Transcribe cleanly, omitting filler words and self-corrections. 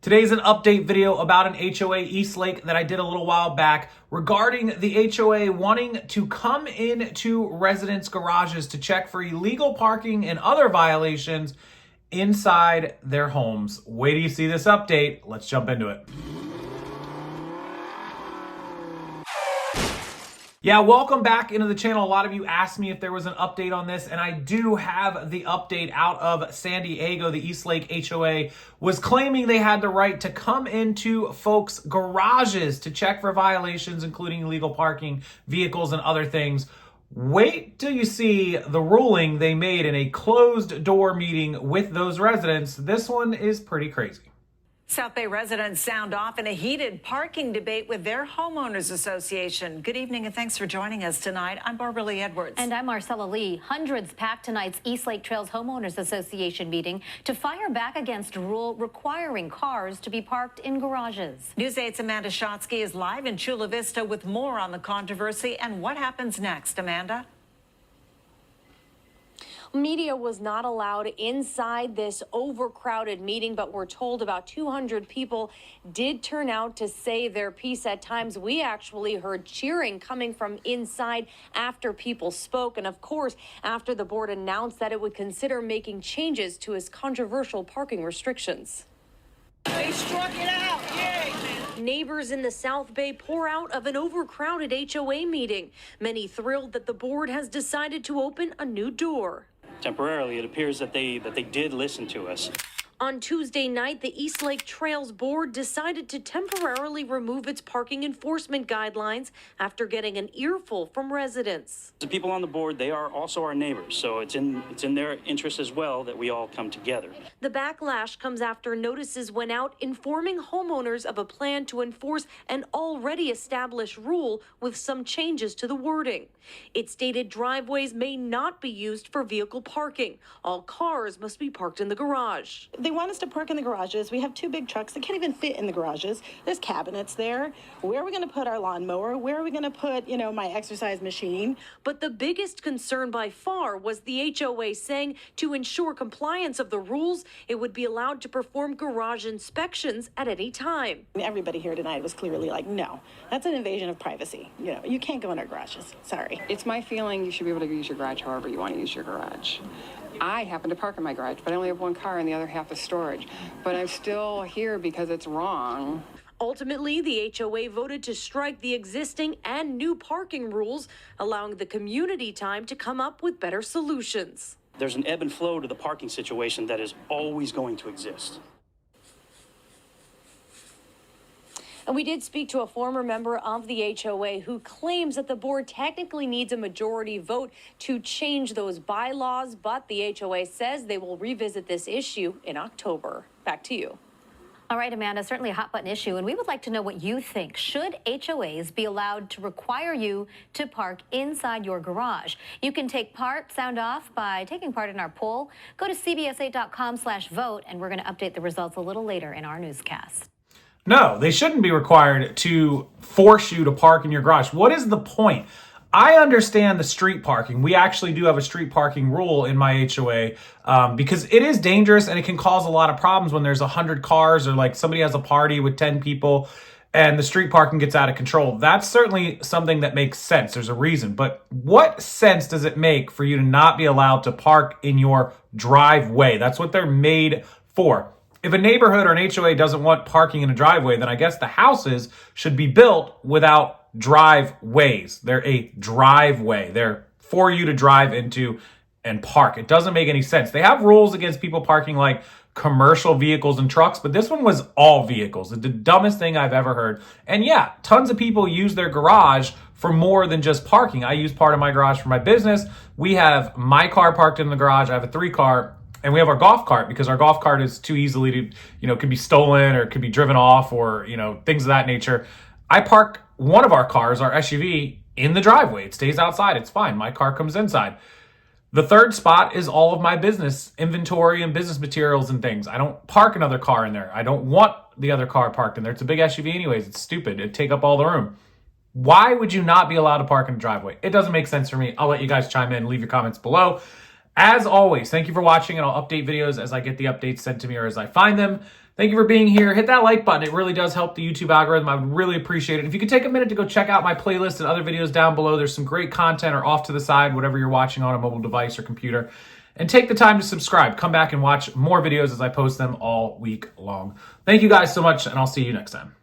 Today's an update video about an HOA Eastlake that I did a little while back regarding the HOA wanting to come into residents' garages to check for illegal parking and other violations inside their homes. Wait till you see this update. Let's jump into it. Yeah, welcome back into the channel. A lot of you asked me if there was an update on this, and I do have the update out of San Diego. The Eastlake HOA was claiming they had the right to come into folks' garages to check for violations, including illegal parking, vehicles, and other things. Wait till you see the ruling they made in a closed door meeting with those residents. This one is pretty crazy. South Bay residents sound off in a heated parking debate with their homeowners association. Good evening and thanks for joining us tonight. I'm Barbara Lee Edwards. And I'm Marcella Lee. Hundreds packed tonight's Eastlake Trails Homeowners Association meeting to fire back against a rule requiring cars to be parked in garages. News 8's Amanda Shotsky is live in Chula Vista with more on the controversy and what happens next. Amanda? Media was not allowed inside this overcrowded meeting, but we're told about 200 people did turn out to say their piece. At times, we actually heard cheering coming from inside after people spoke. And of course, after the board announced that it would consider making changes to its controversial parking restrictions. They struck it out. Yay! Neighbors in the South Bay pour out of an overcrowded HOA meeting. Many thrilled that the board has decided to open a new door. Temporarily, it appears that they did listen to us. On Tuesday night, the Eastlake Trails Board decided to temporarily remove its parking enforcement guidelines after getting an earful from residents. The people on the board, they are also our neighbors, so it's in their interest as well that we all come together. The backlash comes after notices went out informing homeowners of a plan to enforce an already established rule with some changes to the wording. It stated driveways may not be used for vehicle parking. All cars must be parked in the garage. They want us to park in the garages. We have two big trucks that can't even fit in the garages. There's cabinets there. Where are we going to put our lawnmower? Where are we going to put, my exercise machine? But the biggest concern by far was the HOA saying to ensure compliance of the rules, it would be allowed to perform garage inspections at any time. Everybody here tonight was clearly like, no, that's an invasion of privacy. You can't go in our garages. Sorry. It's my feeling you should be able to use your garage however you want to use your garage. I happen to park in my garage, but I only have one car and the other half is storage. But I'm still here because it's wrong. Ultimately, the HOA voted to strike the existing and new parking rules, allowing the community time to come up with better solutions. There's an ebb and flow to the parking situation that is always going to exist. And we did speak to a former member of the HOA who claims that the board technically needs a majority vote to change those bylaws, but the HOA says they will revisit this issue in October. Back to you. All right, Amanda, certainly a hot button issue, and we would like to know what you think. Should HOAs be allowed to require you to park inside your garage? You can take part, sound off, by taking part in our poll. Go to cbs8.com/vote, and we're going to update the results a little later in our newscast. No, they shouldn't be required to force you to park in your garage. What is the point? I understand the street parking. We actually do have a street parking rule in my HOA because it is dangerous and it can cause a lot of problems when there's 100 cars or like somebody has a party with 10 people and the street parking gets out of control. That's certainly something that makes sense. There's a reason. But what sense does it make for you to not be allowed to park in your driveway? That's what they're made for. If a neighborhood or an HOA doesn't want parking in a driveway, then I guess the houses should be built without driveways. They're a driveway. They're for you to drive into and park. It doesn't make any sense. They have rules against people parking like commercial vehicles and trucks, but this one was all vehicles. It's the dumbest thing I've ever heard. And yeah, tons of people use their garage for more than just parking. I use part of my garage for my business. We have my car parked in the garage. I have a 3-car. And we have our golf cart because our golf cart is too easily to, could be stolen or could be driven off or, things of that nature. I park one of our cars, our SUV, in the driveway. It stays outside. It's fine. My car comes inside. The third spot is all of my business inventory and business materials and things. I don't park another car in there. I don't want the other car parked in there. It's a big SUV anyways. It's stupid. It'd take up all the room. Why would you not be allowed to park in a driveway? It doesn't make sense for me. I'll let you guys chime in and leave your comments below. As always, thank you for watching, and I'll update videos as I get the updates sent to me or as I find them. Thank you for being here. Hit that like button. It really does help the YouTube algorithm. I would really appreciate it. If you could take a minute to go check out my playlist and other videos down below, there's some great content, or off to the side, whatever you're watching on a mobile device or computer. And take the time to subscribe. Come back and watch more videos as I post them all week long. Thank you guys so much, and I'll see you next time.